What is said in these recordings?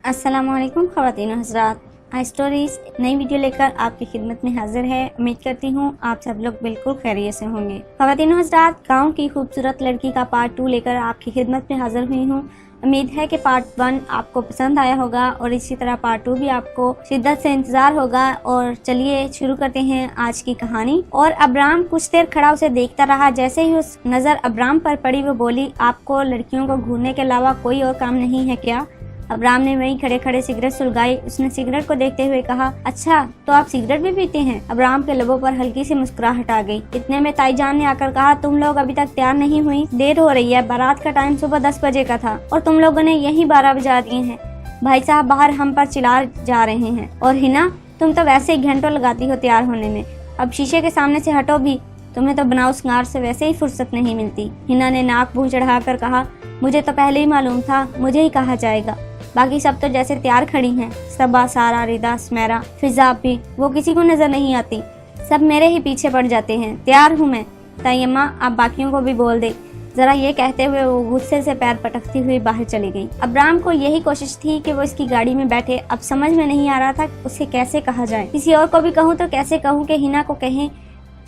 अस्सलामुअलैकुम ख़वातीन हज़रात, आई स्टोरीज नई वीडियो लेकर आपकी खिदमत में हाजिर है। उम्मीद करती हूँ आप सब लोग बिल्कुल खैरियत से होंगे। ख़वातीन हज़रात, गाँव की खूबसूरत लड़की का पार्ट 2 लेकर आपकी खिदमत में हाजिर हुई हूँ। उम्मीद है कि पार्ट 1 आपको पसंद आया होगा और इसी तरह पार्ट 2 भी आपको शिद्दत से इंतजार होगा। और चलिए शुरू करते हैं आज की कहानी। और अब्राम कुछ देर खड़ा उसे देखता रहा। जैसे ही उस नज़र अब्राम पर पड़ी वो बोली, आपको लड़कियों को घूरने के अलावा कोई और काम नहीं है क्या? अब्राम ने वहीं खड़े खड़े सिगरेट सुलगाई। उसने सिगरेट को देखते हुए कहा, अच्छा तो आप सिगरेट भी पीते हैं? अब्राम के लबों पर हल्की सी मुस्कुराहट आ गई। इतने में ताईजान ने आकर कहा, तुम लोग अभी तक तैयार नहीं हुई, देर हो रही है। बारात का टाइम सुबह 10 बजे का था और तुम लोगों ने यही 12 बजा दिए हैं। भाई साहब बाहर हम पर चिल्ला जा रहे हैं। और हिना, तुम तो वैसे ही घंटों लगाती हो तैयार होने में, अब शीशे के सामने से हटो भी, तुम्हें तो बनाओ सिंगार से वैसे ही फुर्सत नहीं मिलती। हिना ने नाक मुंह चढ़ाकर कहा, मुझे तो पहले ही मालूम था, मुझे ही कहा जाएगा। बाकी सब तो जैसे तैयार खड़ी हैं, सबा, सारा, रिदा, स्मेरा, फिजा भी, वो किसी को नजर नहीं आती, सब मेरे ही पीछे पड़ जाते हैं। तैयार हूँ मैं, तयम्मा आप बाकियों को भी बोल दे जरा। ये कहते हुए वो गुस्से से पैर पटकती हुई बाहर चली गई। अब्राम को यही कोशिश थी कि वो इसकी गाड़ी में बैठे। अब समझ में नहीं आ रहा था उसे कैसे कहा जाए। किसी और को भी कहूँ तो कैसे कहूँ कि हिना को कहें।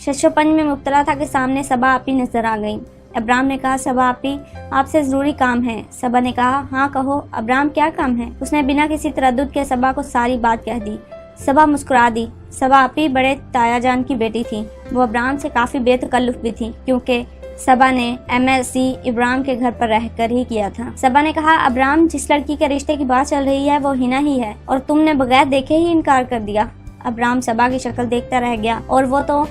शशोपंज में मुब्तला था कि सामने सबा आपी नजर आ गई। अब्राम ने कहा, सबा आपी आपसे जरूरी काम है। सबा ने कहा, हाँ कहो। अब्राम क्या काम है? उसने बिना किसी तरद्दुद के सबा को सारी बात कह दी। सबा मुस्कुरा दी। सबा आपी बड़े तायाजान की बेटी थी। वो अब्राम से काफी बेतकल्लुफ भी थी क्योंकि सबा ने MSc इब्राम के घर पर रहकर ही किया था। सबा ने कहा, अब्राम जिस लड़की के रिश्ते की बात चल रही है वो हिना ही है और तुमने बगैर देखे ही इनकार कर दिया। अब्राम सबा की शक्ल देखता रह गया। और वो तो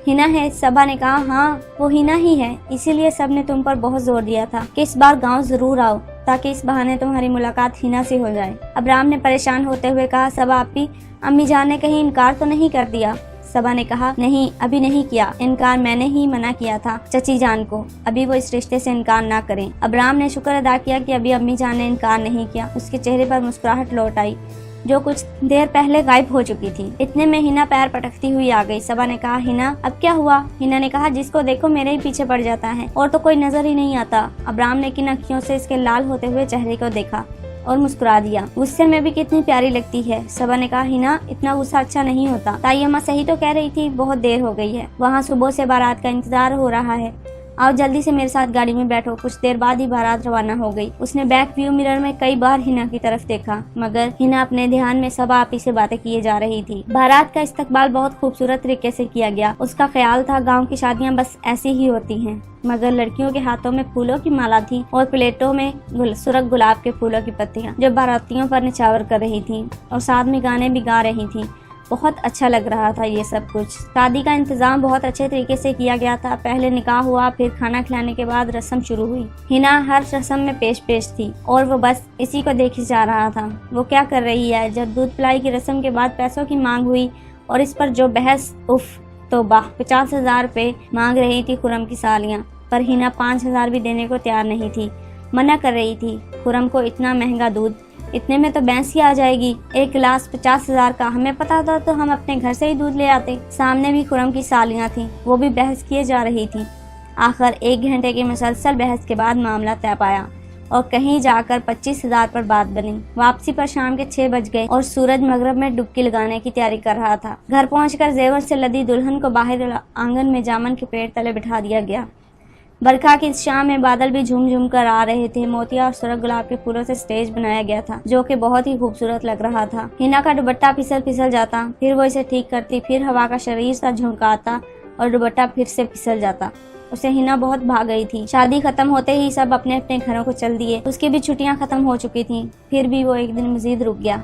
हिना है। सबा ने कहा, हाँ वो हिना ही है, इसीलिए सब ने तुम पर बहुत जोर दिया था कि इस बार गांव जरूर आओ ताकि इस बहाने तुम्हारी मुलाकात हिना से हो जाए। अब्राम ने परेशान होते हुए कहा, सबा आपी अम्मी जान ने कहीं इनकार तो नहीं कर दिया? सबा ने कहा, नहीं अभी नहीं किया, इनकार मैंने ही मना किया था चची जान को, अभी वो इस रिश्ते से इनकार ना करें। अब्राम ने शुक्र अदा किया कि अभी अम्मी जान ने इनकार नहीं किया। उसके चेहरे पर मुस्कुराहट लौट आई जो कुछ देर पहले गायब हो चुकी थी। इतने में हिना पैर पटकती हुई आ गई। सबा ने कहा, हिना अब क्या हुआ? हिना ने कहा, जिसको देखो मेरे ही पीछे पड़ जाता है और तो कोई नजर ही नहीं आता। अब्राम ने किन अखियों से इसके लाल होते हुए चेहरे को देखा और मुस्कुरा दिया। गुस्से में भी कितनी प्यारी लगती है। सबा ने कहा, हिना इतना गुस्सा अच्छा नहीं होता। तायम्मा सही तो कह रही थी, बहुत देर हो गई है, वहाँ सुबह से बारात का इंतजार हो रहा है। आओ जल्दी से मेरे साथ गाड़ी में बैठो। कुछ देर बाद ही बारात रवाना हो गई। उसने बैक व्यू मिरर में कई बार हिना की तरफ देखा मगर हिना अपने ध्यान में सबा आपी से बातें किए जा रही थी। बारात का इस्तकबाल बहुत खूबसूरत तरीके से किया गया। उसका ख्याल था गांव की शादियां बस ऐसी ही होती हैं, मगर लड़कियों के हाथों में फूलों की माला थी और प्लेटों में सुरख गुलाब के फूलों की पत्तियां जो बारातियों पर निछावर कर रही थी और साथ में गाने भी गा रही थी। बहुत अच्छा लग रहा था ये सब कुछ। शादी का इंतजाम बहुत अच्छे तरीके से किया गया था। पहले निकाह हुआ, फिर खाना खिलाने के बाद रस्म शुरू हुई। हिना हर रस्म में पेश थी और वो बस इसी को देखे जा रहा था वो क्या कर रही है। जब दूध पिलाई की रस्म के बाद पैसों की मांग हुई और इस पर जो बहस, उफ तौबा, 50,000 रुपए मांग रही थी खुरम की सालियां, पर हिना 5,000 भी देने को तैयार नहीं थी, मना कर रही थी। खुरम को इतना महंगा दूध, इतने में तो भैंस ही आ जाएगी, एक गिलास 50,000 का, हमें पता था तो हम अपने घर से ही दूध ले आते। सामने भी खुरम की सालियां थी, वो भी बहस किए जा रही थी। आखिर 1 घंटे की मुसलसल बहस के बाद मामला तय पाया और कहीं जाकर 25,000 पर बात बनी। वापसी पर शाम के 6 बज गए और सूरज मगरब में डुबकी लगाने की तैयारी कर रहा था। घर पहुंचकर जेवर से लदी दुल्हन को बाहर आंगन में जामन के पेड़ तले बिठा दिया गया। बरखा की शाम में बादल भी झूम झूम कर आ रहे थे। मोतिया और सुरख गुलाब के फूलों से स्टेज बनाया गया था जो कि बहुत ही खूबसूरत लग रहा था। हिना का दुपट्टा फिसल जाता, फिर वो इसे ठीक करती, फिर हवा का शरीर सा झुंकाता और दुपट्टा फिर से फिसल जाता। उसे हिना बहुत भाग गई थी। शादी खत्म होते ही सब अपने अपने घरों को चल दिए। उसकी भी छुट्टियां खत्म हो चुकी थी। फिर भी वो एक दिन मजीद रुक गया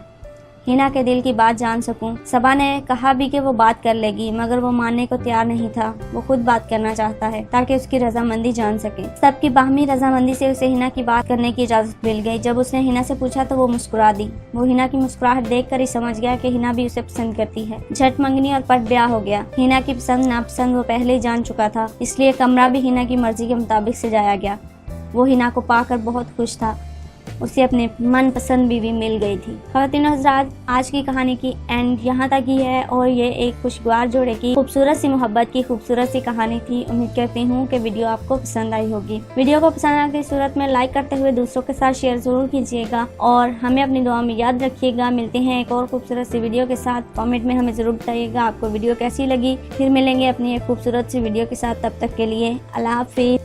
हिना के दिल की बात जान सकूं। सबा ने कहा भी कि वो बात कर लेगी मगर वो मानने को तैयार नहीं था। वो खुद बात करना चाहता है ताकि उसकी रजामंदी जान सके। सबकी बाहमी रजामंदी से उसे हिना की बात करने की इजाजत मिल गई। जब उसने हिना से पूछा तो वो मुस्कुरा दी। वो हिना की मुस्कुराहट देखकर ही समझ गया कि हिना भी उसे पसंद करती है। झट मंगनी और पट ब्याह हो गया। हिना की पसंद नापसंद वो पहले ही जान चुका था, इसलिए कमरा भी हिना की मर्जी के मुताबिक सजाया गया। वो हिना को पाकर बहुत खुश था। उसे अपने मनपसंद बीवी मिल गई थी। ख़वातीनो हज़रात, आज की कहानी की एंड यहाँ तक ही है और ये एक खुशगवार जोड़े की खूबसूरत सी मोहब्बत की खूबसूरत सी कहानी थी। उम्मीद करती हूँ कि वीडियो आपको पसंद आई होगी। वीडियो को पसंद आने की सूरत में लाइक करते हुए दूसरों के साथ शेयर जरूर कीजिएगा और हमें अपनी दुआ में याद रखिएगा। मिलते हैं एक और खूबसूरत सी वीडियो के साथ। कमेंट में हमें जरूर बताइएगा आपको वीडियो कैसी लगी। फिर मिलेंगे अपनी एक खूबसूरत सी वीडियो के साथ। तब तक के लिए अल्लाह हाफिज़।